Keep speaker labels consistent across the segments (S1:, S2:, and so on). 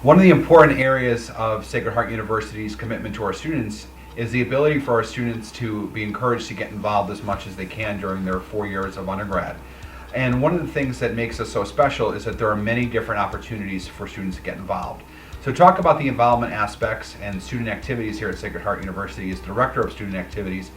S1: One of the important areas of Sacred Heart University's commitment to our students is the ability for our students to be encouraged to get involved as much as they can during their 4 years of undergrad. And one of the things that makes us so special is that there are many different opportunities for students to get involved. So talk about the involvement aspects and student activities here at Sacred Heart University is Director of Student Activities,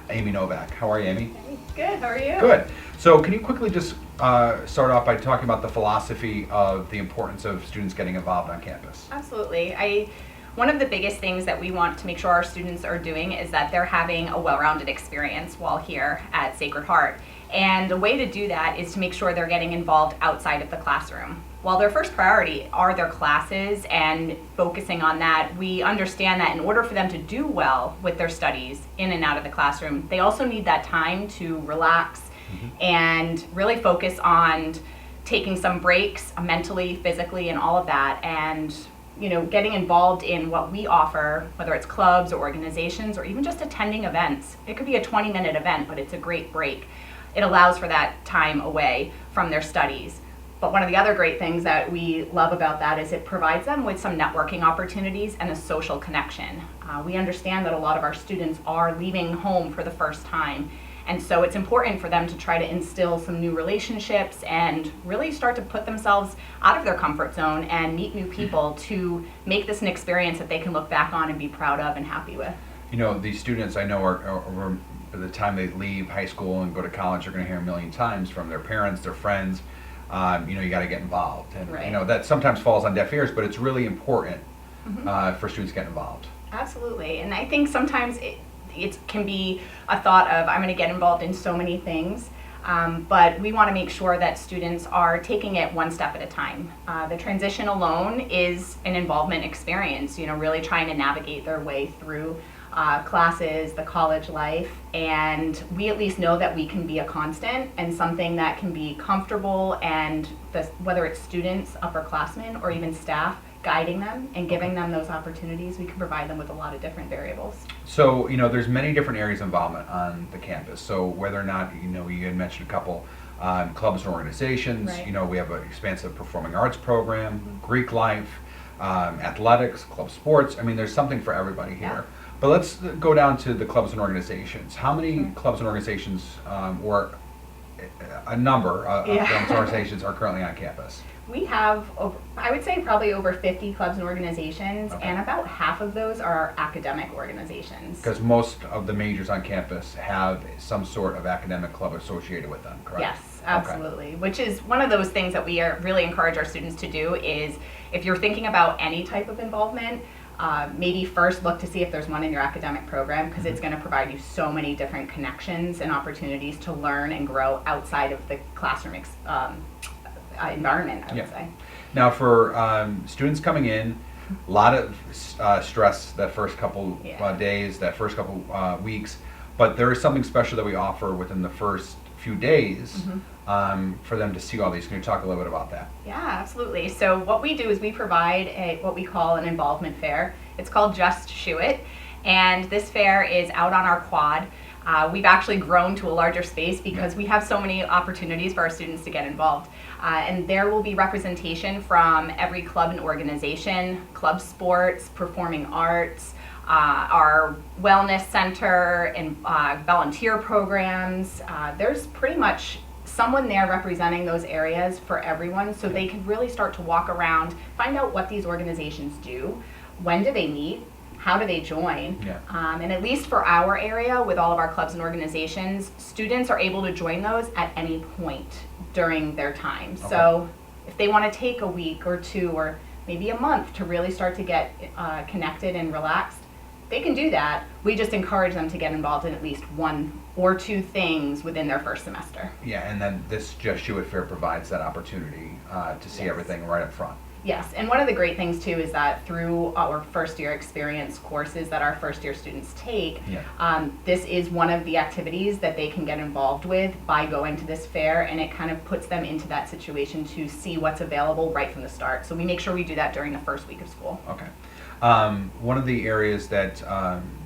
S1: Amy Novak. How are you, Amy?
S2: Good, how are you?
S1: Good. So can you quickly just start off by talking about the philosophy of the importance of students getting involved on campus?
S2: Absolutely. One of the biggest things that we want to make sure our students are doing is that they're having a well-rounded experience while here at Sacred Heart. And the way to do that is to make sure they're getting involved outside of the classroom. While their first priority are their classes and focusing on that, we understand that in order for them to do well with their studies in and out of the classroom, they also need that time to relax and really focus on taking some breaks mentally, physically, and all of that. And getting involved in what we offer, whether it's clubs or organizations or even just attending events. It could be a 20-minute event, but it's a great break. It allows for that time away from their studies. But one of the other great things that we love about that is it provides them with some networking opportunities and a social connection. We understand that a lot of our students are leaving home for the first time. And so it's important for them to try to instill some new relationships and really start to put themselves out of their comfort zone and meet new people to make this an experience that they can look back on and be proud of and happy with.
S1: These students I know are by the time they leave high school and go to college, they're going to hear a million times from their parents, their friends, you got to get involved. And,
S2: right.
S1: That sometimes falls on deaf ears, but it's really important for students to get involved.
S2: Absolutely. And I think sometimes it can be a thought of, I'm going to get involved in so many things, but we want to make sure that students are taking it one step at a time. The transition alone is an involvement experience, really trying to navigate their way through classes, the college life, and we at least know that we can be a constant and something that can be comfortable, and whether it's students, upperclassmen, or even staff, guiding them and giving them those opportunities, we can provide them with a lot of different variables.
S1: So, there's many different areas of involvement on the campus. So whether or not, you had mentioned a couple clubs and organizations,
S2: right.
S1: We have an expansive performing arts program, Greek life, athletics, club sports. There's something for everybody here.
S2: Yeah.
S1: But let's go down to the clubs and organizations. How many clubs and organizations, or a number of clubs and organizations are currently on campus?
S2: We have, I would say, probably over 50 clubs and organizations, and about half of those are academic organizations.
S1: Because most of the majors on campus have some sort of academic club associated with them, correct?
S2: Yes, absolutely. Okay. Which is one of those things that we really encourage our students to do is, if you're thinking about any type of involvement, maybe first look to see if there's one in your academic program, because it's going to provide you so many different connections and opportunities to learn and grow outside of the classroom environment, I would say.
S1: Now for students coming in, a lot of stress that first couple days, that first couple weeks, but there is something special that we offer within the first few days for them to see all these. Can you talk a little bit about that?
S2: Yeah, absolutely. So what we do is we provide what we call an involvement fair. It's called Just SHU It, and this fair is out on our quad. We've actually grown to a larger space because we have so many opportunities for our students to get involved. And there will be representation from every club and organization, club sports, performing arts, our wellness center, and volunteer programs. There's pretty much someone there representing those areas for everyone, so they can really start to walk around, find out what these organizations do, when do they meet, how do they join? And at least for our area, with all of our clubs and organizations, students are able to join those at any point during their time. Okay. So if they want to take a week or two or maybe a month to really start to get connected and relaxed, they can do that. We just encourage them to get involved in at least one or two things within their first semester.
S1: Yeah, and then this Just SHU It Fair provides that opportunity to see everything right up front.
S2: Yes, and one of the great things too is that through our first year experience courses that our first year students take, this is one of the activities that they can get involved with by going to this fair, and it kind of puts them into that situation to see what's available right from the start. So we make sure we do that during the first week of school.
S1: Okay. One of the areas that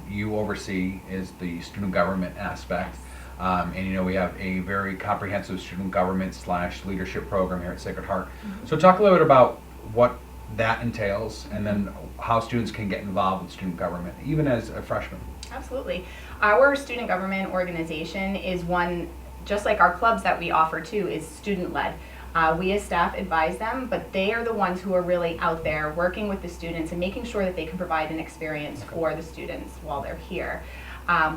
S1: you oversee is the student government aspect. And we have a very comprehensive student government / leadership program here at Sacred Heart. So talk a little bit about what that entails, and then how students can get involved with student government, even as a freshman.
S2: Absolutely. Our student government organization is one, just like our clubs that we offer too, is student-led. We as staff advise them, but they are the ones who are really out there working with the students and making sure that they can provide an experience for the students while they're here,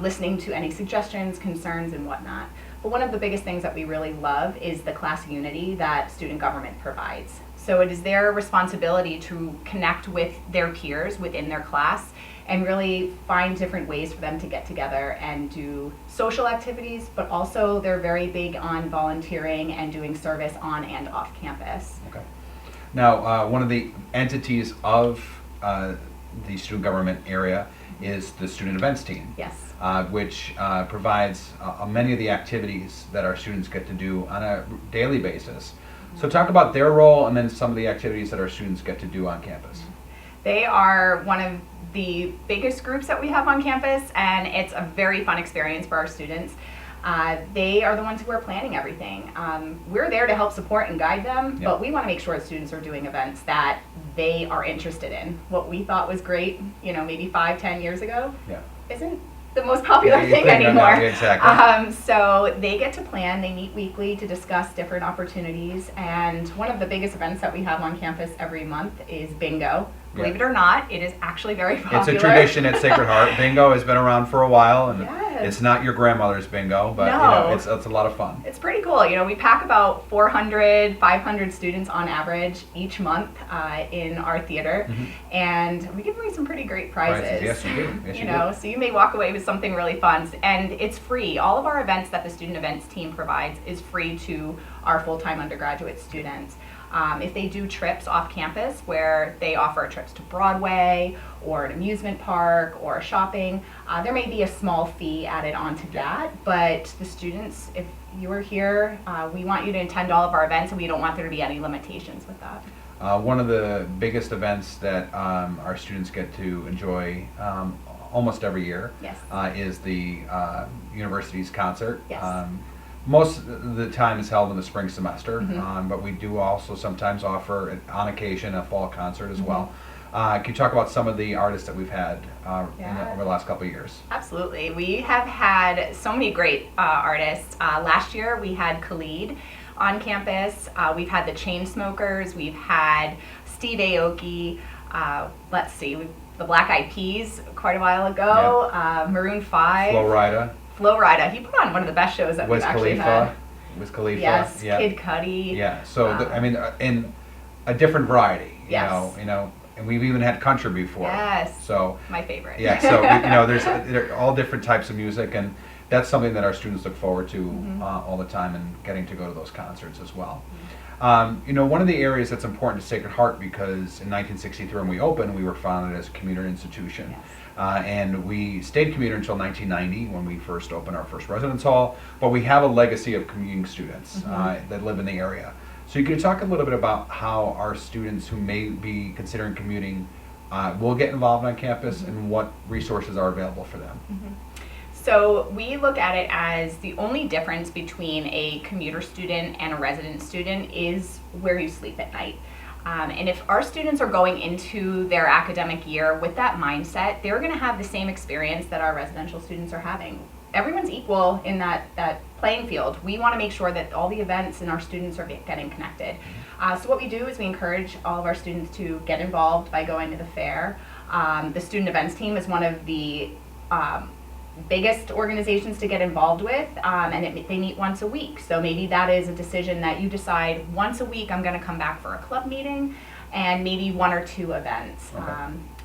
S2: listening to any suggestions, concerns, and whatnot. But one of the biggest things that we really love is the class unity that student government provides. So it is their responsibility to connect with their peers within their class and really find different ways for them to get together and do social activities, but also they're very big on volunteering and doing service on and off campus.
S1: Okay. Now, one of the entities of the student government area is the student events team.
S2: Yes.
S1: Which provides many of the activities that our students get to do on a daily basis. So talk about their role and then some of the activities that our students get to do on campus.
S2: They are one of the biggest groups that we have on campus, and it's a very fun experience for our students. They are the ones who are planning everything. We're there to help support and guide them, but we want to make sure that students are doing events that they are interested in. What we thought was great, maybe 5-10 years ago, isn't the most popular thing anymore.
S1: Exactly.
S2: So they get to plan. They meet weekly to discuss different opportunities, and one of the biggest events that we have on campus every month is bingo. Believe it or not, it is actually very popular.
S1: It's a tradition at Sacred Heart. Bingo has been around for a while, and
S2: Yes.
S1: it's not your grandmother's bingo, but
S2: No.
S1: it's a lot of fun.
S2: It's pretty cool. We pack about 400, 500 students on average each month in our theater, and we give away some pretty great prizes.
S1: Yes, you do. Yes, you do.
S2: So you may walk away with something really fun, and it's free. All of our events that the student events team provides is free to our full-time undergraduate students. If they do trips off campus where they offer trips to Broadway or an amusement park or shopping, there may be a small fee added onto that, but the students, if you are here, we want you to attend all of our events, and we don't want there to be any limitations with that.
S1: One of the biggest events that our students get to enjoy almost every year is the university's concert.
S2: Yes.
S1: Most of the time is held in the spring semester, but we do also sometimes offer, on occasion, a fall concert as well. Can you talk about some of the artists that we've had over the last couple of years?
S2: Absolutely. We have had so many great artists. Last year we had Khalid on campus. We've had the Chainsmokers. We've had Steve Aoki. Let's see, the Black Eyed Peas quite a while ago. Maroon 5. Flo Rida. He put on one of the best shows that we've actually had.
S1: Wiz Khalifa.
S2: Yes, Kid Cudi.
S1: Yeah, so in a different variety, you know, and we've even had country before.
S2: Yes.
S1: So
S2: my favorite.
S1: Yeah, so there are all different types of music, and that's something that our students look forward to all the time, and getting to go to those concerts as well. One of the areas that's important to Sacred Heart, because in 1963 when we opened, we were founded as a commuter institution. And we stayed commuter until 1990 when we first opened our first residence hall, but we have a legacy of commuting students that live in the area. So you could talk a little bit about how our students who may be considering commuting will get involved on campus and what resources are available for them.
S2: So we look at it as the only difference between a commuter student and a resident student is where you sleep at night. And if our students are going into their academic year with that mindset, they're going to have the same experience that our residential students are having. Everyone's equal in that playing field. We want to make sure that all the events and our students are getting connected. So what we do is we encourage all of our students to get involved by going to the fair. The student events team is one of the biggest organizations to get involved with, and they meet once a week. So maybe that is a decision that you decide once a week I'm going to come back for a club meeting, and maybe 1 or 2 events.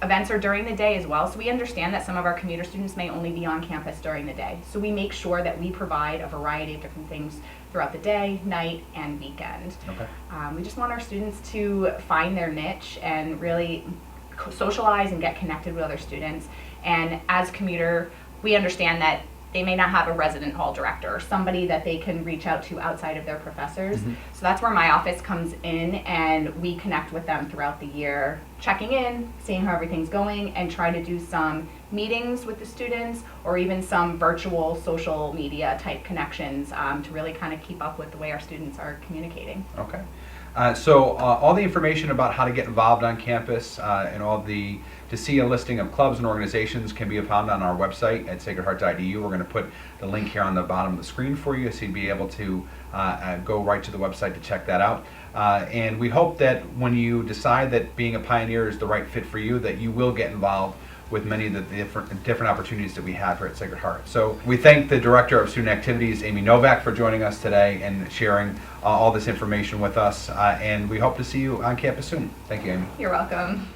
S2: Events are during the day as well, so we understand that some of our commuter students may only be on campus during the day. So we make sure that we provide a variety of different things throughout the day, night, and weekend. We just want our students to find their niche and really socialize and get connected with other students. And as commuter, we understand that they may not have a resident hall director or somebody that they can reach out to outside of their professors. So that's where my office comes in, and we connect with them throughout the year, checking in, seeing how everything's going, and try to do some meetings with the students or even some virtual social media type connections to really kind of keep up with the way our students are communicating.
S1: Okay. All the information about how to get involved on campus and to see a listing of clubs and organizations can be found on our website at sacredheart.edu. We're going to put the link here on the bottom of the screen for you, so you'll be able to go right to the website to check that out. And we hope that when you decide that being a pioneer is the right fit for you, that you will get involved with many of the different opportunities that we have here at Sacred Heart. So we thank the Director of Student Activities, Amy Novak, for joining us today and sharing all this information with us. And we hope to see you on campus soon. Thank you, Amy.
S2: You're welcome.